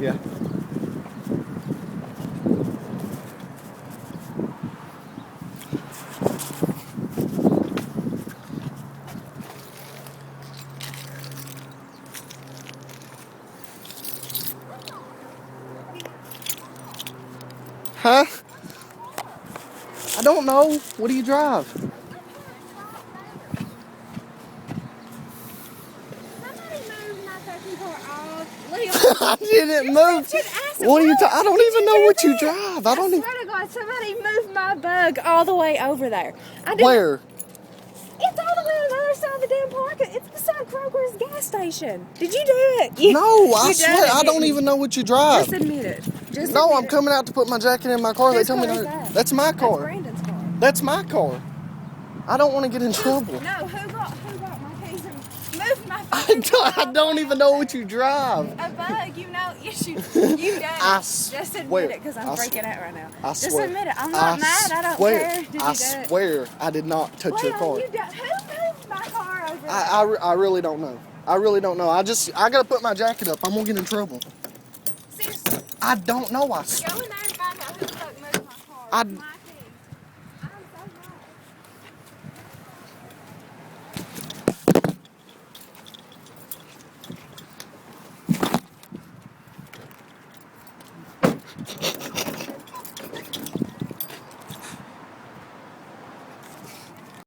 Yeah. Huh? I don't know. What do you drive? I didn't move. What are you I don't even know what you drive. I don't even. swear to God, somebody moved my bug all the way over there. Where? It's all the way on the other side of the damn parking. It's beside Kroger's gas station. Did you do it? No, I you swear done it, I don't didn't even you? know what you drive. Just admit it. Just No, admit I'm it. coming out to put my jacket in my car. Whose They told me car is to. that? That's my That's car. Brandon's car. That's my car. I don't want to get in trouble. No, who got my keys and moved my I don't even know what you drive. A bug, you know, you done I it. Just swear. admit it, because I'm I freaking out right now. I Just swear. admit it. I'm not mad. I don't care. Did you I do it? swear I did not touch your car. You done, who moved my car over there? I really don't know. I really don't know. I gotta put my jacket up. I'm gonna get in trouble. Seriously. I don't know. Go in there and find out who the fuck moved my car. I My